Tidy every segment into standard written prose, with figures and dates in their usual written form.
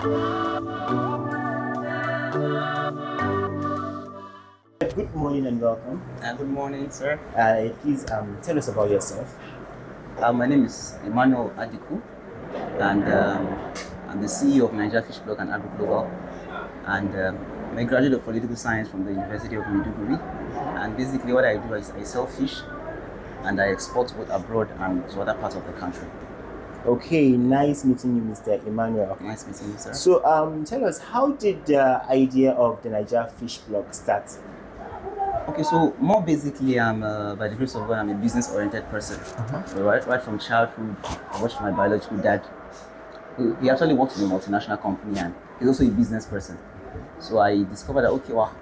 Good morning and welcome. Good morning, sir. Please tell us about yourself. My name is Emmanuel Adiku, and I'm the CEO of Nigeria Fish Blog and Agro Global. And I'm a graduate of political science from the University of Maiduguri. And basically, what I do is I sell fish and I export both abroad and to other parts of the country. Okay, nice meeting you, Mr. Emmanuel. Nice meeting you, sir. So, tell us, how did the idea of the Nigeria Fish Blog start? Okay, so more basically, by the grace of God, I'm a business-oriented person. Right from childhood, I watched my biological dad. He actually works in a multinational company and he's also a business person. So I discovered that, okay, wow,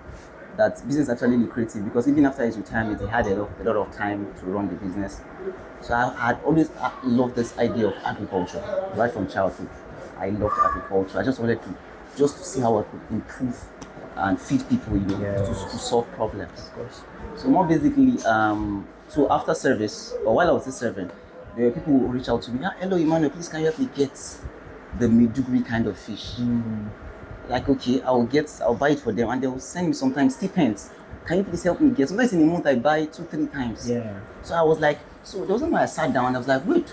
that business is actually lucrative because even after his retirement, he had a lot of time to run the business. So I had always loved this idea of agriculture, right from childhood. I loved agriculture. I just wanted to see how I could improve and feed people, to solve problems. Of course. So more basically, so after service, or while I was still serving, there were people who would reach out to me, hello Emmanuel, please can you help me get the Maiduguri kind of fish? Like, okay, I'll buy it for them and they will send me sometimes stipends. Can you please help me get? Sometimes in a month I buy 2-3 times. Yeah. So I was like, so there was one where I sat down and I was like, wait,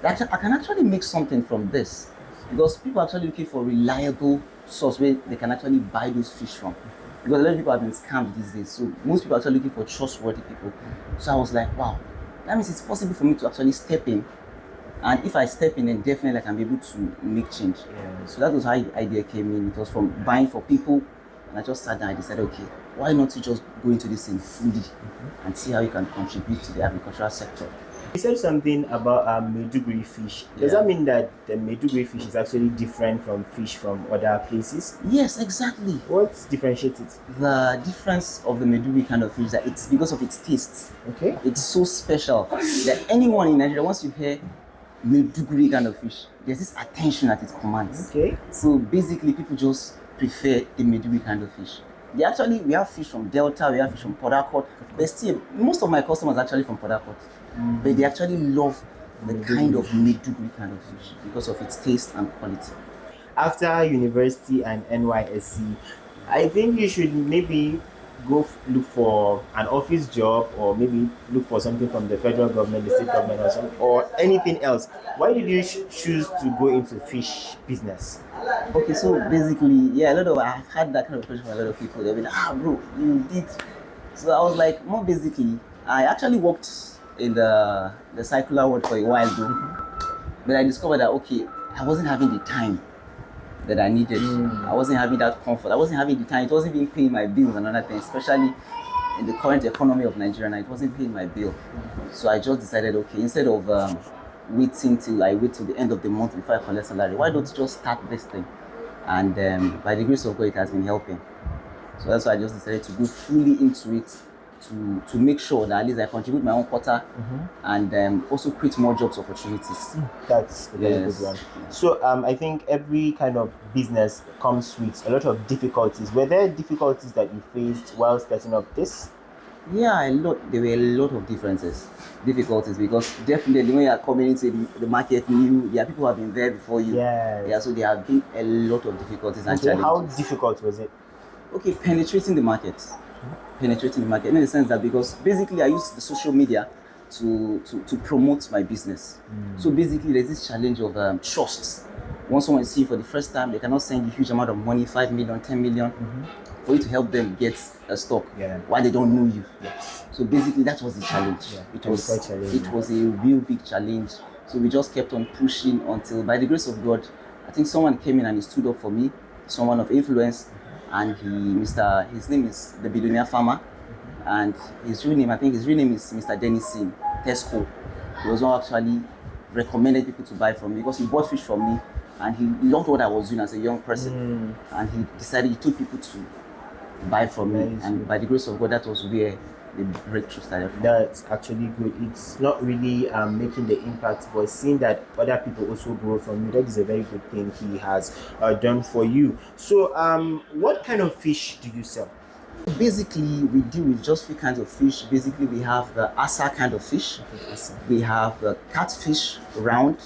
I can actually make something from this. Because people are actually looking for reliable source where they can actually buy those fish from. Because a lot of people have been scammed these days. So most people are actually looking for trustworthy people. So I was like, wow, that means it's possible for me to actually step in. And if I step in, then definitely I can be able to make change. Yeah. So that was how the idea came in. It was from buying for people. And I just sat down and decided, okay, why not you just go into this thing fully and see how you can contribute to the agricultural sector. You said something about Maiduguri fish. Does that mean that the Maiduguri fish is actually different from fish from other places? Yes, exactly. What differentiates it? The difference of the Maiduguri kind of fish is that it's because of its taste. Okay. It's so special that anyone in Nigeria, once you hear Maiduguri kind of fish, there's this attention that it commands. Okay. So basically, people just prefer the Maiduguri kind of fish. We have fish from Delta, we have fish from Port Harcourt, but still, most of my customers are actually from Port Harcourt. But they actually love the kind of Maiduguri kind of fish because of its taste and quality. After university and NYSC, I think you should maybe go look for an office job or maybe look for something from the federal government, the state government or anything else. Why did you choose to go into fish business? Okay, so basically, I've had that kind of question from a lot of people. They'll be like, bro, you did. So I was like, more basically, I actually worked in the circular world for a while though. But I discovered that, okay, I wasn't having the time that I needed. I wasn't having that comfort. I wasn't having the time. It wasn't even paying my bills and other things, especially in the current economy of Nigeria. It wasn't paying my bill. So I just decided, okay, instead of waiting till the end of the month before I collect salary, why don't you just start this thing? And by the grace of God, it has been helping. So that's why I just decided to go fully into it to make sure that at least I contribute my own quota and also create more jobs opportunities. That's a very good one. So I think every kind of business comes with a lot of difficulties. Were there difficulties that you faced while starting up this? Yeah, there were a lot of difficulties because definitely when you are coming into the market new, there are people who have been there before you. Yes. Yeah, so there have been a lot of difficulties and challenges. How difficult was it? Okay, penetrating the market in the sense that because basically I use the social media to promote my business. So basically there's this challenge of trust. Once someone sees you for the first time, they cannot send you a huge amount of money, 5 million, 10 million, for you to help them get a stock while they don't know you. Yes. So basically that was the challenge. It was a real big challenge. So we just kept on pushing until by the grace of God, I think someone came in and he stood up for me, someone of influence, and his name is the billionaire farmer, and his real name is Mr. Denison Tesco. He was one actually recommended people to buy from me because he bought fish from me and he loved what I was doing as a young person, and he told people to buy from me, and by the grace of God, that was where the breakthrough started from. That's actually good. It's not really making the impact, but seeing that other people also grow from you, that is a very good thing he has done for you. So what kind of fish do you sell? Basically, we deal with just three kinds of fish. Basically, we have the asa kind of fish, we have the catfish round,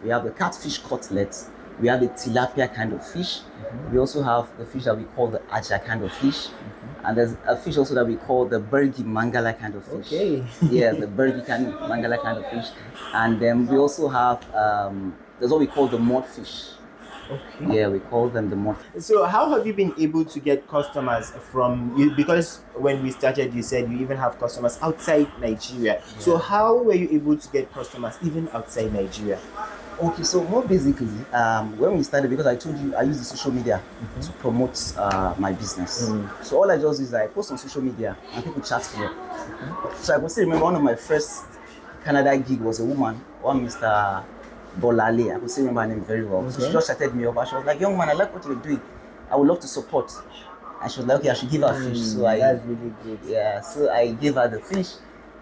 we have the catfish cutlets, We have the tilapia kind of fish. We also have the fish that we call the aja kind of fish. And there's a fish also that we call the Bergi Mangala kind of fish. Okay. Yes, the Bergi Mangala kind of fish. And then we also have, there's what we call the mud fish. Okay. Yeah, we call them the mud. So how have you been able to get customers from you? Because when we started, you said you even have customers outside Nigeria. So how were you able to get customers even outside Nigeria? Okay, so more basically, when we started, because I told you I use the social media to promote my business. So all I just do is I post on social media and people chat to me. So I can still remember one of my first Canada gig was a woman, one Mr. Bolale. I could still remember her name very well. So she just chatted me up and she was like, "Young man, I like what you're doing. I would love to support." And she was like, "Okay, I should give her a fish." So that's really good. Yeah, so I gave her the fish,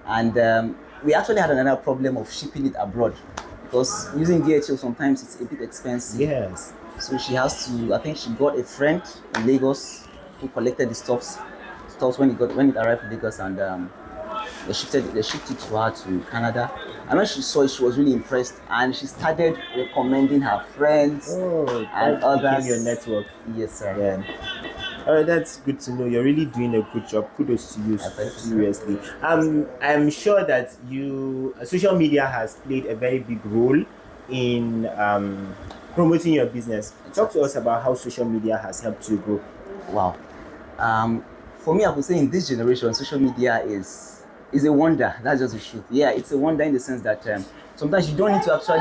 and we actually had another problem of shipping it abroad because using DHL sometimes it's a bit expensive. Yes. So she has to. I think she got a friend in Lagos who collected the stuffs when it arrived in Lagos, and they shipped it to her to Canada. And when she saw it, she was really impressed, and she started recommending her friends and others. Your network. Yes, sir. Yeah. All right, that's good to know. You're really doing a good job. Kudos to you, seriously. I'm sure that social media has played a very big role in promoting your business. Talk to us about how social media has helped you grow. Wow. For me, I would say in this generation, social media is a wonder. That's just the truth. Yeah, it's a wonder in the sense that sometimes you don't need to actually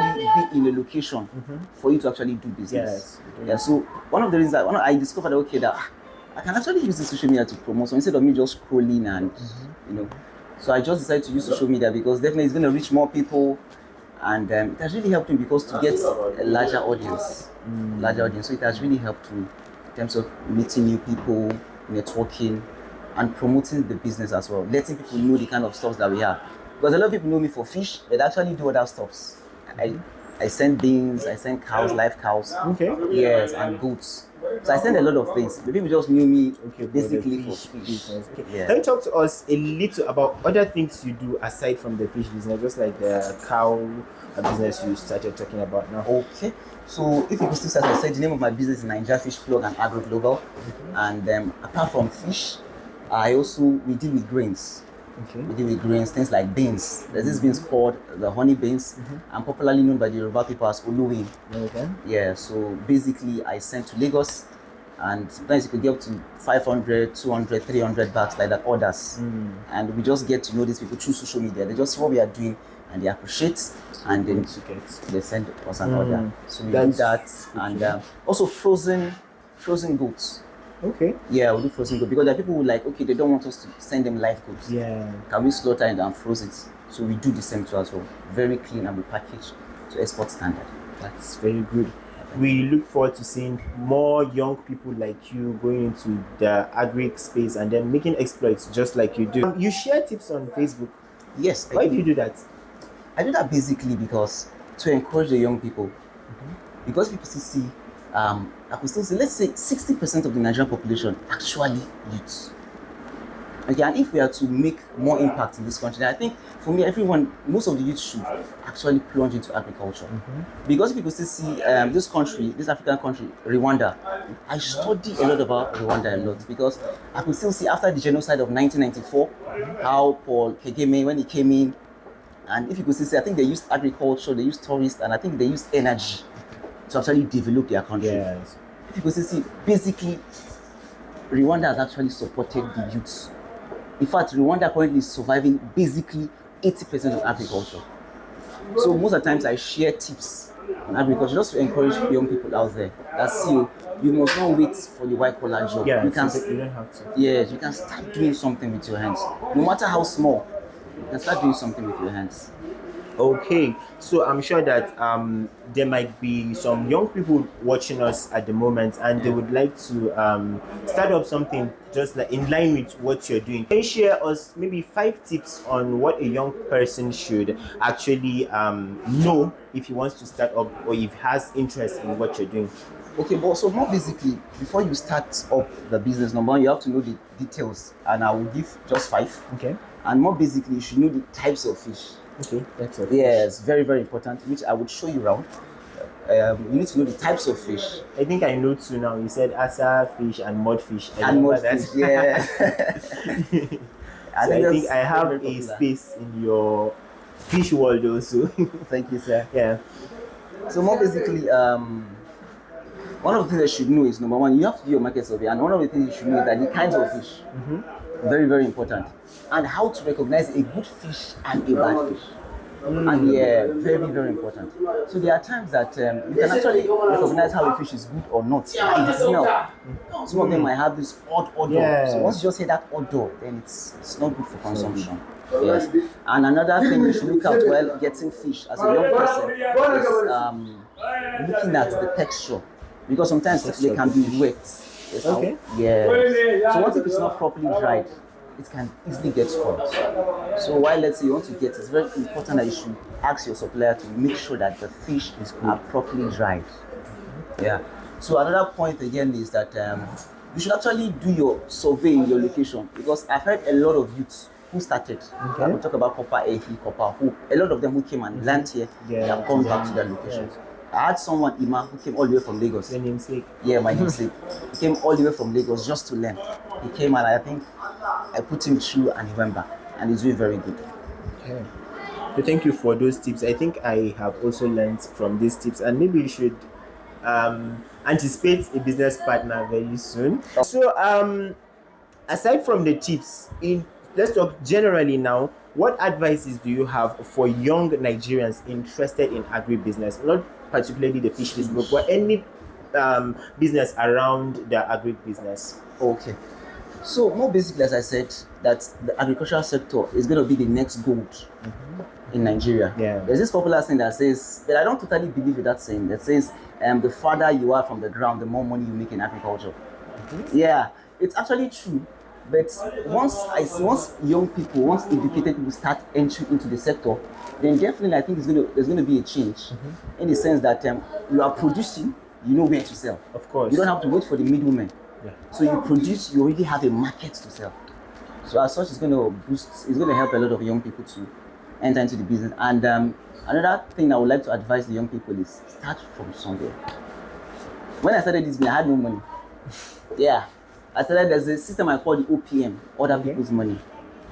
be in a location for you to actually do business. Yes. Yeah. So one of the reasons I discovered that I can actually use the social media to promote. So instead of me just scrolling and so I just decided to use social media because definitely it's going to reach more people, and it has really helped me because to get a larger audience. So it has really helped me in terms of meeting new people, networking, and promoting the business as well, letting people know the kind of stuff that we have. Because a lot of people know me for fish, but I actually do other stuffs. I send beans, I send cows, live cows. Okay. Yes, and goats. So I send a lot of things. The people just knew me basically for fish. Okay. Yeah. Can you talk to us a little about other things you do aside from the fish business, just like the cow business you started talking about now? Okay. So if you could still start, I said the name of my business is Nigeria Fish Plug and Agro Global. And apart from fish, we deal with grains. Okay. We deal with grains, things like beans. There's this beans called the honey beans, and popularly known by the Yoruba people as Oluwin. Okay. Yeah, so basically I sent to Lagos, and sometimes you could get up to 500, 200, 300 bags like that orders. And we just get to know these people through social media. They just see what we are doing and they appreciate, and then they send us an order. So we do that, and also frozen goats. Okay. Yeah, we do frozen goat because there are people who they don't want us to send them live goods. Yeah. Can we slaughter it and froze it? So we do the same too as well. Very clean, and we package to export standard. That's very good. We look forward to seeing more young people like you going into the agri space and then making exploits just like you do. You share tips on Facebook. Yes. Why do you do that? I do that basically because to encourage the young people. Because people still see, I could still say, let's say 60% of the Nigerian population actually youths. Okay, and if we are to make more impact in this country, I think for me, most of the youth should actually plunge into agriculture. Because if you could still see this African country, Rwanda, I study a lot about Rwanda a lot because I could still see after the genocide of 1994, how Paul Kagame, when he came in, and if you could still see, I think they used agriculture, they used tourists, and I think they used energy to actually develop their country. Yes. If you could still see, basically, Rwanda has actually supported the youths. In fact, Rwanda currently is surviving basically 80% of agriculture. So most of the times I share tips on agriculture just to encourage young people out there that see you must not wait for the white collar job. Yeah, you don't have to. Yes, you can start doing something with your hands. No matter how small, you can start doing something with your hands. Okay, so I'm sure that there might be some young people watching us at the moment, and they would like to start up something just like in line with what you're doing. Can you share us maybe 5 tips on what a young person should actually know if he wants to start up or if he has interest in what you're doing? Okay, but so more basically, before you start up the business, number one, you have to know the details, and I will give just 5. Okay. And more basically, you should know the types of fish. Okay, that's it. Yes, very, very important, which I would show you around. You need to know the types of fish. I think I know two now. You said asa fish and mudfish. I And remember mud fish, yeah. So I think that's I have very a popular. space in your fish world also. Thank you, sir. Yeah. So more basically, one of the things I should know is number one, you have to do your market survey, and one of the things you should know is that the kinds of fish, very very important, and how to recognize a good fish and a bad fish. And yeah, very very important. So there are times that you can actually recognize how a fish is good or not by the smell. Some of them might have this odd odor. Yeah. So once you just hear that odor, then it's not good for consumption. Yes. And another thing you should look out while getting fish as a young person is looking at the texture, because sometimes they can be wet. Yes. Okay. Yeah. So once if it's not properly dried, it can easily get spoiled. So while let's say you want to get, it's very important that you should ask your supplier to make sure that the fish are properly dried. Yeah. So another point again is that you should actually do your survey in your location, because I've heard a lot of youths who started. I will talk about Copper Ehi, Copper who a lot of them who came and landed here, they have gone back to their locations. I had someone, Ima, who came all the way from Lagos. Your namesake. Yeah, my namesake. He came all the way from Lagos just to learn. He came and I think I put him through and he went back, and he's doing very good. Okay. So thank you for those tips. I think I have also learned from these tips, and maybe you should anticipate a business partner very soon. So aside from the tips, let's talk generally now. What advices do you have for young Nigerians interested in agribusiness? Not particularly the fish business, but any business around the agribusiness. Okay. So more basically, as I said, that the agricultural sector is going to be the next gold in Nigeria. Yeah. There's this popular saying that says, but I don't totally believe in that saying, that says, the farther you are from the ground, the more money you make in agriculture. Yeah, it's actually true. But once young people, once educated people start entering into the sector, then definitely I think there's going to be a change in the sense that you are producing, you know where to sell. Of course. You don't have to wait for the middleman. Yeah. So you produce, you already have a market to sell. So as such, it's going to help a lot of young people to enter into the business. And another thing I would like to advise the young people is start from somewhere. When I started this business, I had no money. Yeah. There's a system I call the OPM, other people's money.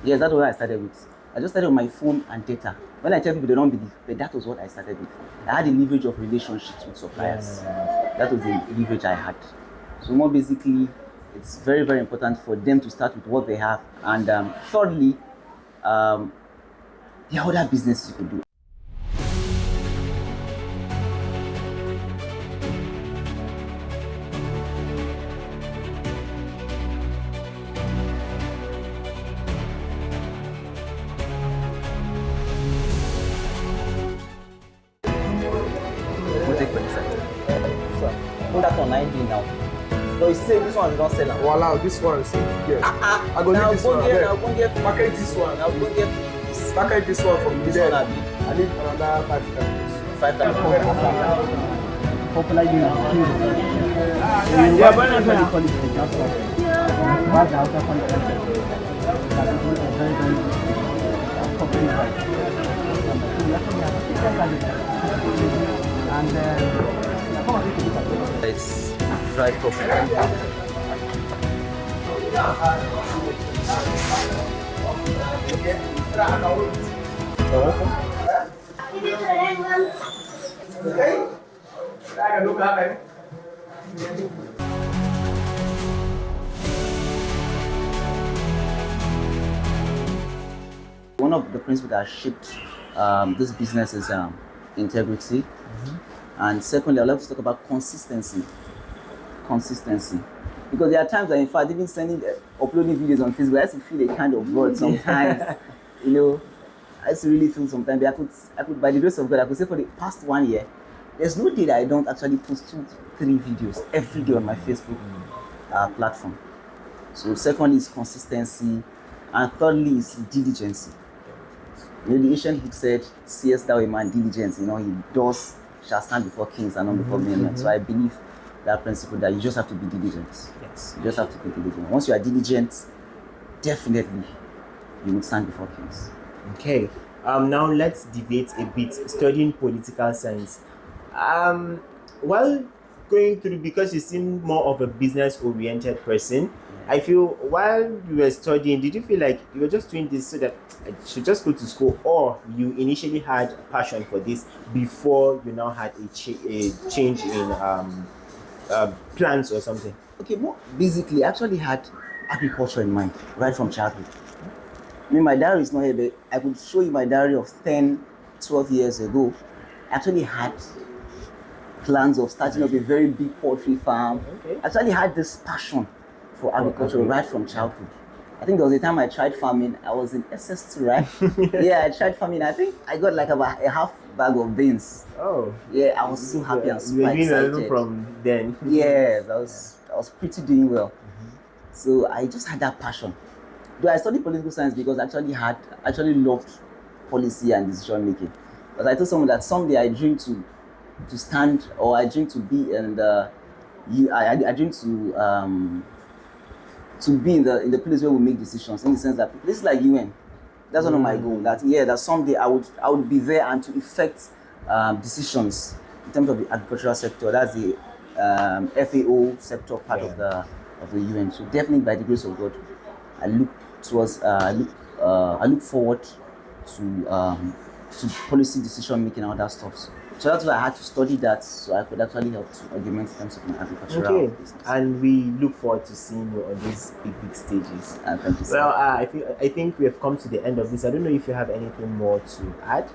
Yes, that's what I started with. I just started with my phone and data. When I tell people, they don't believe, but that was what I started with. I had a leverage of relationships with suppliers. That was the leverage I had. So more basically, it's very, very important for them to start with what they have. And thirdly, there are other businesses you could do. Put that on 90 now. So you say this one you don't sell now. Wow, this one is yeah. I go Now need this one. go get Package this one. Now go get this. Package this one from This there. one abi. I need another 5 times. 5 times. Popular in yeah, but that's what quality is just like the outer quality that is a very, very popular right. And It's dry coffee. One of the principles that shaped this business is integrity. And secondly, I'd love to talk about consistency. Consistency. Because there are times that, in fact, even uploading videos on Facebook, I used to feel a kind of bored sometimes. You know, I used to really feel sometimes. I could, by the grace of God, I could say for the past 1 year, there's no day that I don't actually post 2-3 videos every day on my Facebook platform. So secondly is consistency, and thirdly is diligence. You know, the ancient book said, "Seest thou a man diligence?" You know, he does shall stand before kings and not before men. So I believe that principle that you just have to be diligent. Yes. You just have to be diligent. Once you are diligent, definitely you will stand before kings. Okay. Now let's debate a bit. Studying political science. Well, going through, because you seem more of a business oriented person, I feel while you were studying, did you feel like you were just doing this so that I should just go to school, or you initially had a passion for this before you now had a change in plans or something? Okay, more basically, I actually had agriculture in mind right from childhood. I mean, my diary is not here, but I could show you my diary of 10, 12 years ago. I actually had plans of starting up a very big poultry farm. Okay. I actually had this passion for agriculture right from childhood. I think there was a time I tried farming. I was in SS2, right? Yeah, I tried farming. I think I got like about a half bag of beans. Oh. Yeah, I was so happy and You super were doing a little excited. from then. Yes, I was pretty doing well. So I just had that passion. Though I studied political science because I actually loved policy and decision making. But I told someone that someday I dream to stand, or I dream to be in the I dream to be in the place where we make decisions, in the sense that this is like UN. That's one of my goals. That someday I would be there and to effect decisions in terms of the agricultural sector. That's the FAO sector part of the UN. So definitely, by the grace of God, I look forward to policy decision making and other stuff. So that's why I had to study that, so I could actually help to augment in terms of my agricultural Okay, business. and we look forward to seeing you on these big stages. Thank you, sir. Well, I think we have come to the end of this. I don't know if you have anything more to add.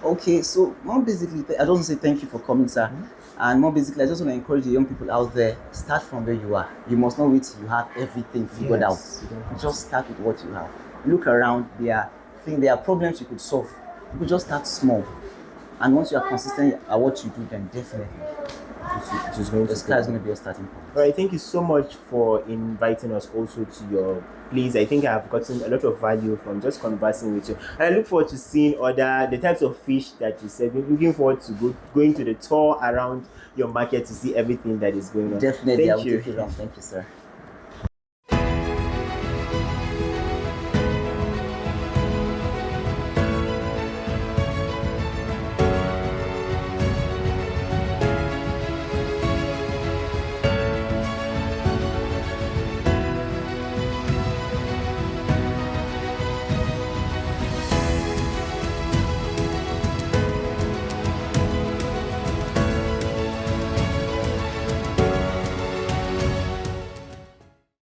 Okay, so more basically, I don't want to say thank you for coming, sir. And more basically, I just want to encourage the young people out there, start from where you are. You must not wait till you have everything figured Yes, you don't out. have Just start with what you have. Look around, there are problems you could solve. You could just start small. And once you are consistent at what you do, then definitely the sky is going to be your starting point. All right, thank you so much for inviting us also to your place. I think I have gotten a lot of value from just conversing with you. And I look forward to seeing the types of fish that you said. We're looking forward to going to the tour around your market to see everything that is going on. Definitely, I will Thank you. take you around. Thank you, sir.